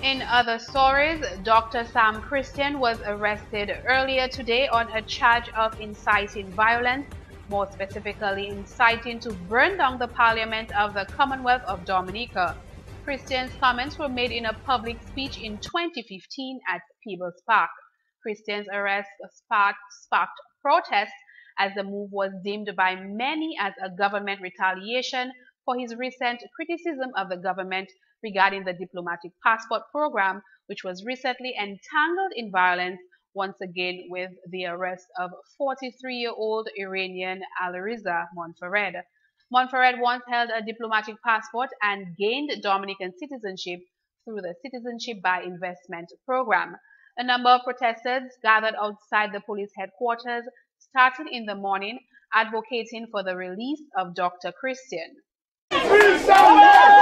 In other stories, Dr. Sam Christian was arrested earlier today on a charge of inciting violence, more specifically inciting to burn down the Parliament of the Commonwealth of Dominica. Christian's comments were made in a public speech in 2015 at Peebles Park. Christian's arrest sparked protests as the move was deemed by many as a government retaliation for his recent criticism of the government regarding the diplomatic passport program, which was recently entangled in violence once again with the arrest of 43-year-old Iranian Alireza Montferred. Montferred once held a diplomatic passport and gained Dominican citizenship through the Citizenship by Investment program. A number of protesters gathered outside the police headquarters started in the morning, advocating for the release of Dr. Christian. Free Sam Lowe!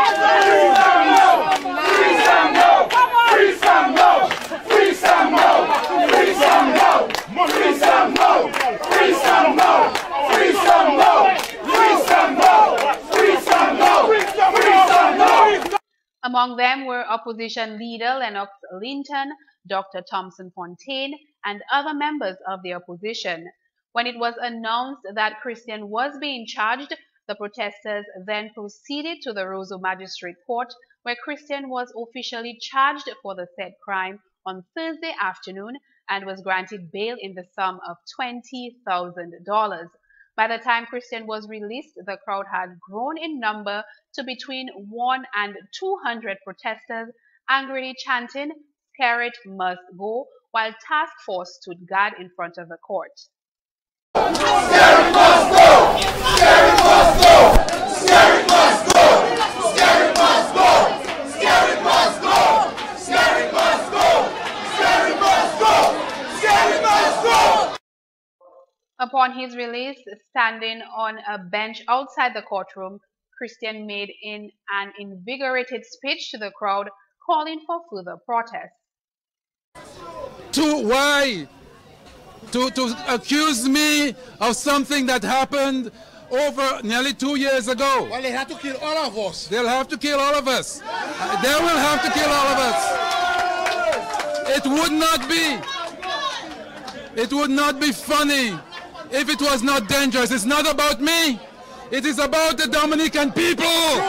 Free Sam Lowe! Free Sam Lowe! Free Sam Lowe! Free Sam Lowe! Free Sam Lowe! Free Sam Lowe! Free Sam Lowe! Free Sam Lowe! Free Sam Lowe! Free Sam Lowe! Among them were opposition leader LINTON, Dr. Thompson Fontaine, and other members of the opposition. When it was announced that Christian was being charged, the protesters then proceeded to the Roseau Magistrate Court, where Christian was officially charged for the said crime on Thursday afternoon and was granted bail in the sum of $20,000. By the time Christian was released, the crowd had grown in number to between 100 and 200 protesters, angrily chanting, "Skerrit must go," while task force stood guard in front of the court. Skerrit must go! Skerrit must go! Skerrit must go! Skerrit must go! Skerrit must go! Skerrit must go! Skerrit must go! Skerrit must go! Upon his release, standing on a bench outside the courtroom, Christian made an invigorated speech to the crowd, calling for further protests. Why? To accuse me of something that happened over nearly 2 years ago. Well, they have to kill all of us. They'll have to kill all of us. They will have to kill all of us. It would not be funny if it was not dangerous. It's not about me. It is about the Dominican people.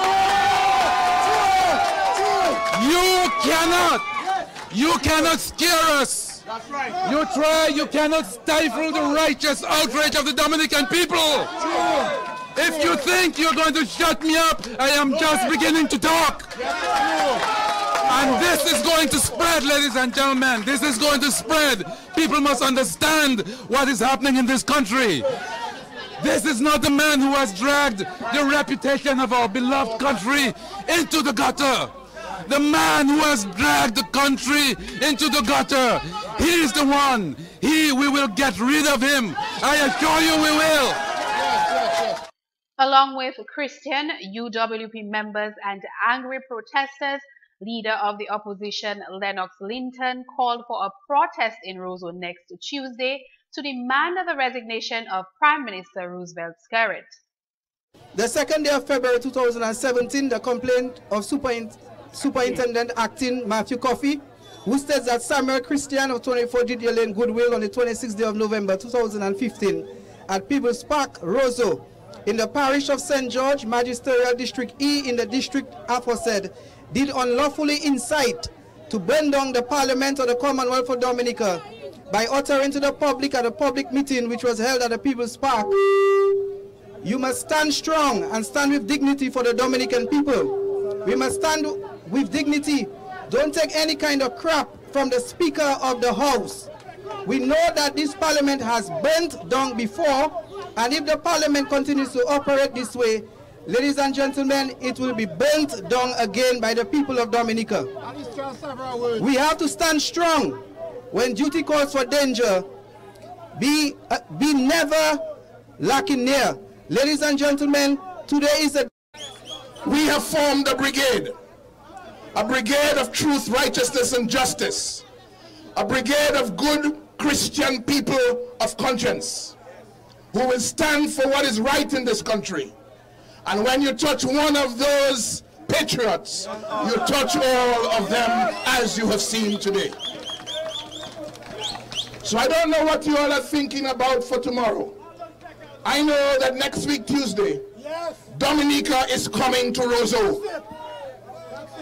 You cannot scare us. That's right. You cannot stifle the righteous outrage of the Dominican people. If you think you're going to shut me up, I am just beginning to talk. And this is going to spread, ladies and gentlemen. This is going to spread. People must understand what is happening in this country. This is not the man who has dragged the reputation of our beloved country into the gutter. The man who has dragged the country into the gutter, he is the one. We will get rid of him. I assure you we will. Along with Christian, UWP members and angry protesters, leader of the opposition LENNOX LINTON called for a protest in Roseau next Tuesday to demand the resignation of Prime Minister Roosevelt Skerrit. The second day of February 2017, the complaint of Superintendent Acting Matthew Coffey, who states that Samuel Christian of 24 Didier Lane Goodwill on the 26th day of November 2015 at Peebles Park, Roseau, in the parish of St. George, Magisterial District E in the district aforesaid, did unlawfully incite to burn down the Parliament of the Commonwealth of Dominica by uttering to the public at a public meeting which was held at the Peebles Park, "You must stand strong and stand with dignity for the Dominican people. We must stand with dignity. Don't take any kind of crap from the Speaker of the House. We know that this Parliament has burnt down before, and if the Parliament continues to operate this way, ladies and gentlemen, it will be burnt down again by the people of Dominica. We have to stand strong when duty calls for danger. Be never lacking near. Ladies and gentlemen, today is a... We have formed a brigade of truth, righteousness, and justice, a brigade of good Christian people of conscience who will stand for what is right in this country. And when you touch one of those patriots. You touch all of them as you have seen today. So I don't know what you all are thinking about for tomorrow. I know that next week, Tuesday, Dominica is coming to Roseau.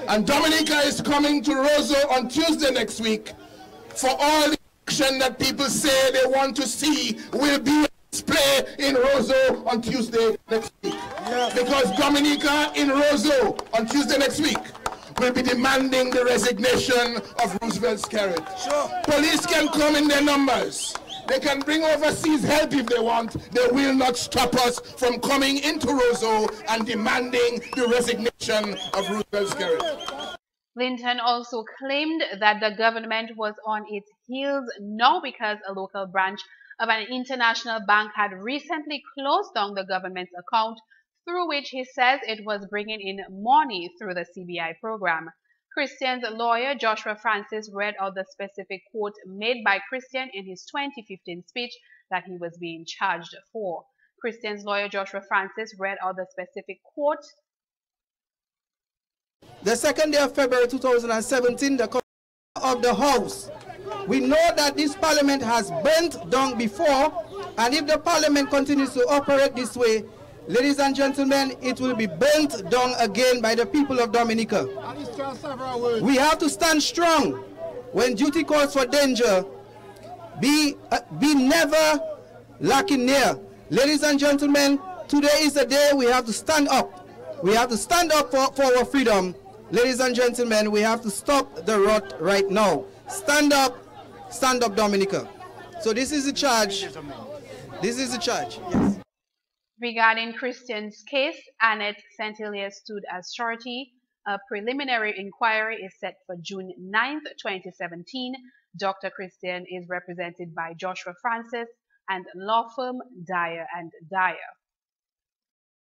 And Dominica is coming to Roseau on Tuesday next week for all the action that people say they want to see will be display in Roseau on Tuesday next week. Because Dominica in Roseau on Tuesday next week will be demanding the resignation of Roosevelt Skerrit. Police can come in their numbers. They can bring overseas help if they want. They will not stop us from coming into Roseau and demanding the resignation of Roosevelt Skerrit. LINTON also claimed that the government was on its heels now because a local branch of an international bank had recently closed down the government's account through which he says it was bringing in money through the CBI program. Christian's lawyer Joshua Francis read out the specific quote made by Christian in his 2015 speech that he was being charged for. Christian's lawyer Joshua Francis read out the specific quote. The 2nd day of February 2017, the of the House. We know that this parliament has burnt down before, and if the parliament continues to operate this way, ladies and gentlemen, it will be burnt down again by the people of Dominica. We have to stand strong when duty calls for danger. Be never lacking near. Ladies and gentlemen, today is the day we have to stand up. We have to stand up for our freedom. Ladies and gentlemen, we have to stop the rot right now. Stand up Dominica. So this is the charge. This is the charge. Yes. Regarding Christian's case, Annette St. Elias stood as surety. A preliminary inquiry is set for June 9th, 2017. Dr. Christian is represented by Joshua Francis and law firm Dyer and Dyer.